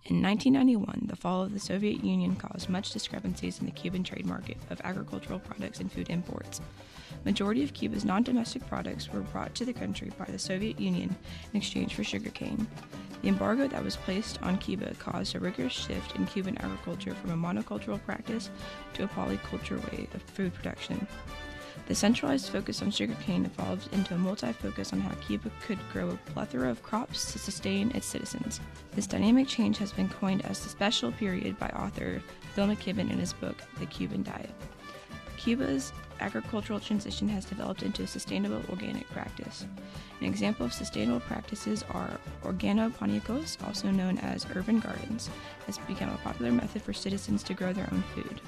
In 1991, the fall of the Soviet Union caused much discrepancies in the Cuban trade market of agricultural products and food imports. Majority of Cuba's non-domestic products were brought to the country by the Soviet Union in exchange for sugarcane. The embargo that was placed on Cuba caused a rigorous shift in Cuban agriculture from a monocultural practice to a polyculture way of food production. The centralized focus on sugarcane evolved into a multi-focus on how Cuba could grow a plethora of crops to sustain its citizens. This dynamic change has been coined as the special period by author Bill McKibben in his book, The Cuban Diet. Cuba's agricultural transition has developed into a sustainable organic practice. An example of sustainable practices are organopónicos, also known as urban gardens, has become a popular method for citizens to grow their own food.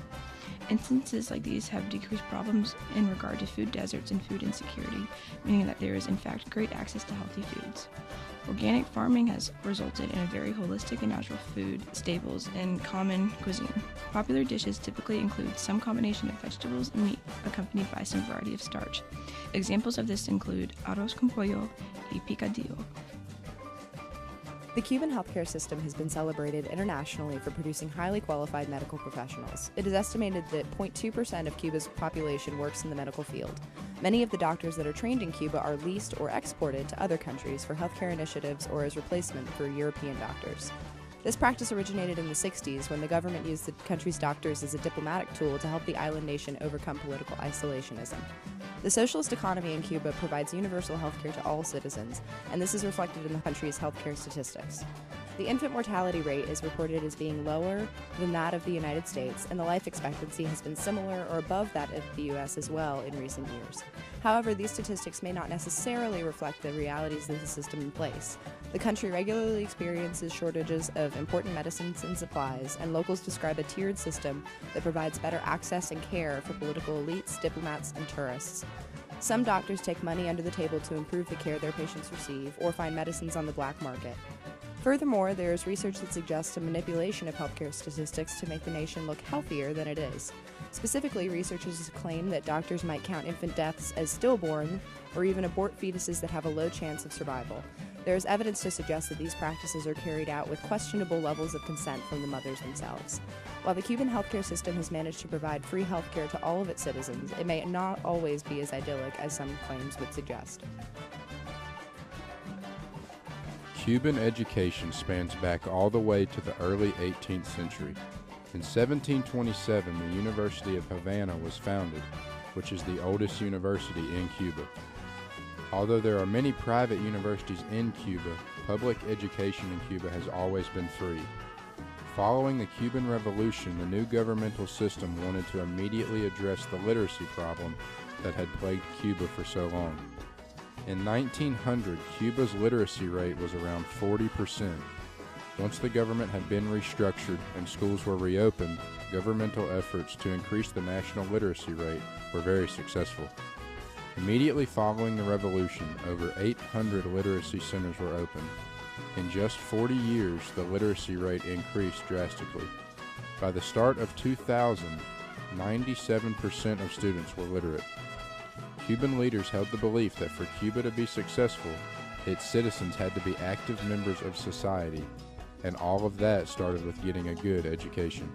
Instances like these have decreased problems in regard to food deserts and food insecurity, meaning that there is in fact great access to healthy foods. Organic farming has resulted in a very holistic and natural food staples in common cuisine. Popular dishes typically include some combination of vegetables and meat, accompanied by some variety of starch. Examples of this include arroz con pollo y picadillo. The Cuban healthcare system has been celebrated internationally for producing highly qualified medical professionals. It is estimated that 0.2% of Cuba's population works in the medical field. Many of the doctors that are trained in Cuba are leased or exported to other countries for healthcare initiatives or as replacement for European doctors. This practice originated in the 60s when the government used the country's doctors as a diplomatic tool to help the island nation overcome political isolationism. The socialist economy in Cuba provides universal healthcare to all citizens, and this is reflected in the country's healthcare statistics. The infant mortality rate is reported as being lower than that of the United States, and the life expectancy has been similar or above that of the U.S. as well in recent years. However, these statistics may not necessarily reflect the realities of the system in place. The country regularly experiences shortages of important medicines and supplies, and locals describe a tiered system that provides better access and care for political elites, diplomats, and tourists. Some doctors take money under the table to improve the care their patients receive or find medicines on the black market. Furthermore, there is research that suggests a manipulation of healthcare statistics to make the nation look healthier than it is. Specifically, researchers claim that doctors might count infant deaths as stillborn or even abort fetuses that have a low chance of survival. There is evidence to suggest that these practices are carried out with questionable levels of consent from the mothers themselves. While the Cuban healthcare system has managed to provide free healthcare to all of its citizens, it may not always be as idyllic as some claims would suggest. Cuban education spans back all the way to the early 18th century. In 1727, the University of Havana was founded, which is the oldest university in Cuba. Although there are many private universities in Cuba, public education in Cuba has always been free. Following the Cuban Revolution, the new governmental system wanted to immediately address the literacy problem that had plagued Cuba for so long. In 1900, Cuba's literacy rate was around 40%. Once the government had been restructured and schools were reopened, governmental efforts to increase the national literacy rate were very successful. Immediately following the revolution, over 800 literacy centers were opened. In just 40 years, the literacy rate increased drastically. By the start of 2000, 97% of students were literate. Cuban leaders held the belief that for Cuba to be successful, its citizens had to be active members of society, and all of that started with getting a good education.